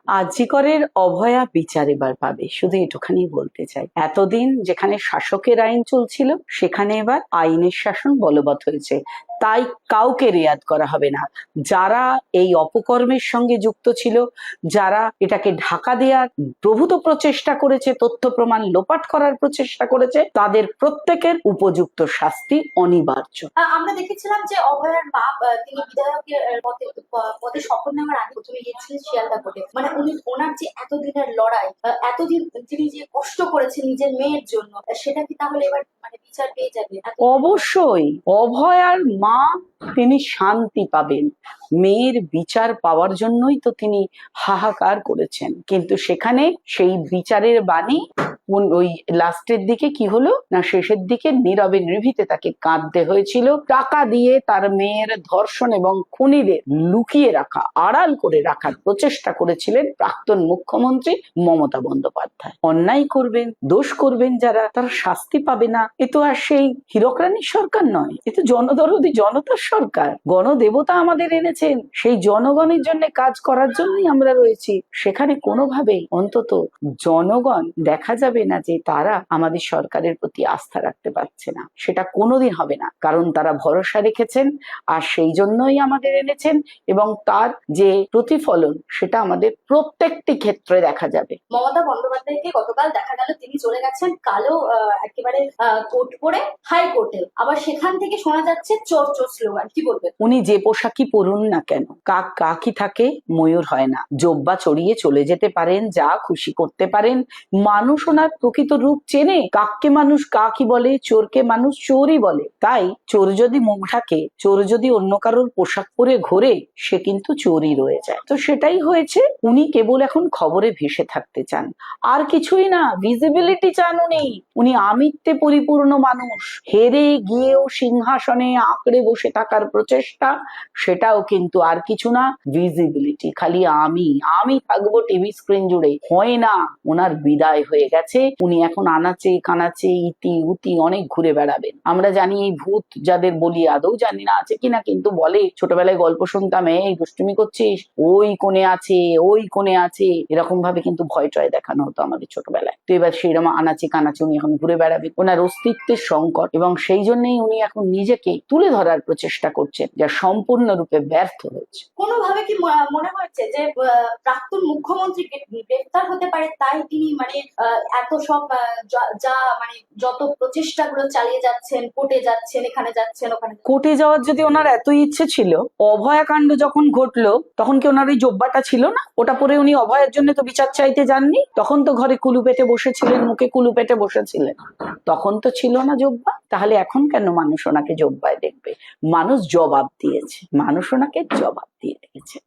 আজিকরের অভয়া বিচার এবার পাবে, শুধু এটুখানি বলতে চাই। এতদিন যেখানে শাসকের আইন চলছিল সেখানে এবার আইনের শাসন বলবৎ হয়েছে, তাই কাউকে রেয়াত করা হবে না। যারা এই অপকর্মের সঙ্গে যুক্ত ছিল, যারা এটাকে ঢাকা দেওয়ার প্রভূত প্রচেষ্টা করেছে, তথ্য প্রমাণ লোপাট করার প্রচেষ্টা করেছে, তাদের প্রত্যেকের উপযুক্ত শাস্তি অনিবার্য। আমরা দেখেছিলাম যে অভয়ার মা তিনি বিধায়কের পদে শপথ নেওয়ার আগে প্রথমে গিয়েছিলেন শিয়ালদা কোর্টে। মানে ওনার যে এতদিনের লড়াই, এতদিন তিনি যে কষ্ট করেছেন নিজের মেয়ের জন্য, সেটা কি তাহলে এবার মানে বিচার পেয়ে যাবে? অবশ্যই অভয়ার মা তিনি শান্তি পাবেন। মেয়ের বিচার পাওয়ার জন্যই তো তিনি হাহাকার করেছেন, কিন্তু সেখানে সেই বিচারের বাণী ওই লাস্টের দিকে কি হলো না, শেষের দিকে নীরবে নিভৃতে তাকে কাঁদতে হয়েছিল। টাকা দিয়ে তার মেয়ের ধর্ষণ এবং খুনিদের লুকিয়ে রাখা, আড়াল করে রাখার প্রচেষ্টা করেছিলেন প্রাক্তন মুখ্যমন্ত্রী মমতা বন্দ্যোপাধ্যায়। অন্যায় করবেন, দোষ করবেন যারা, তারা শাস্তি পাবে না। এ তো আর সেই হীরক রানীর সরকার নয়, এ তো জনদরদি জনতার সরকার। গণদেবতা আমাদের এনেছেন, সেই জনগণের জন্য কাজ করার জন্যই আমরা রয়েছি। সেখানে কোনোভাবেই অন্তত জনগণ দেখা যাবে না যে তারা আমাদের সরকারের প্রতি আস্থা রাখতে পারছে না, সেটা কোনোদিন হবে না। কারণ তারা ভরসা রেখেছেন, আর সেই জন্যই আমাদের এনেছেন, এবং তার যে প্রতিফলন সেটা আমাদের প্রত্যেকটি ক্ষেত্রে দেখা যাবে। মমতা বন্দ্যোপাধ্যায়কে গতকাল দেখা গেল তিনি চলে গেছেন কালো একেবারে কোট পরে হাইকোর্টে, আবার সেখান থেকে শোনা যাচ্ছে চোর চোর স্লোগান। কি বলবেন? উনি যে পোশাকই পরুন না কেন, কাক কাকই থাকে, ময়ূর হয় না। জোব্বা চড়িয়ে চলে যেতে পারেন, যা খুশি করতে পারেন। মানুষ ওনার প্রকৃত রূপ চেনে। কাককে মানুষ কাকই বলে, চোরকে মানুষ চোরই বলে। তাই চোর যদি মুখ ঢাকে, চোর যদি অন্য কারোর পোশাক পরে ঘোরে, সে কিন্তু চোরই রয়ে যায়। তো সেটাই হয়েছে। উনি কেবল এখন খবরে ভেসে থাকতে চান, আর কিছুই না। ভিজিবিলিটি চান উনি। উনি আমিত্বে পরিপূর্ণ মানুষ। হেরে গিয়েও সিংহাসনে আঁকড়ে বসে থাকার প্রচেষ্টা, সেটাও কিন্তু আর কিছু না, ভিজিবিলিটি। খালি আমি থাকবো টিভি স্ক্রিন জুড়ে, হয় না। ওনার বিদায় হয়ে গেছে। উনি এখন আনাচে কানাচে ইতি উতি অনেক ঘুরে বেড়াবেন। আমরা জানি এই ভূত যাদের বলি, আদৌ জানি না আছে কিনা, কিন্তু বলে ছোটবেলায় গল্প শুনতাম, এই দুষ্টুমি করছিস, ওই কোণে আছে, ওই কোণে আছে, এরকম ভাবে কিন্তু ভয় টয় দেখানো হতো আমাদের ছোটবেলায়। তো এবার সেইরকম আনাচে কানাচে উনি এখন ঘুরে বেড়াবেন। ওনার অস্তিত্বের সংকট, এবং সেই জন্যই উনি এখন নিজেকে তুলে ধরার প্রচেষ্টা করছেন, যা সম্পূর্ণরূপে ব্যর্থ হচ্ছে। কোনোভাবে কি মনে হচ্ছে যে প্রাক্তন মুখ্যমন্ত্রী গ্রেফতার হতে পারে, তাই তিনি মানে এত সব যা মানে যত প্রচেষ্টাগুলো চালিয়ে যাচ্ছেন, কোর্টে যাচ্ছেন, এখানে যাচ্ছেন, ওখানে? কোর্টে যাওয়ার যদি ওনার এতই ইচ্ছে ছিল, অভয়াকাণ্ড যখন ঘটলো তখন কি ওনার ওই জব্বাটা ছিল না? ওটা পরে উনি অভয়ের জন্য তো বিচার চাইতে যাননি? তখন তো ঘরে কুলু পেটে বসেছিলেন, মুখে কুলু পেটে বসেছিলেন, তখন তো ছিল না জব্বা। তাহলে এখন কেন মানুষ ওনাকে জব্বায় দেখবে? মানুষ জবাব দিয়েছে, মানুষ ওনাকে জবাব দিয়ে রেখেছে।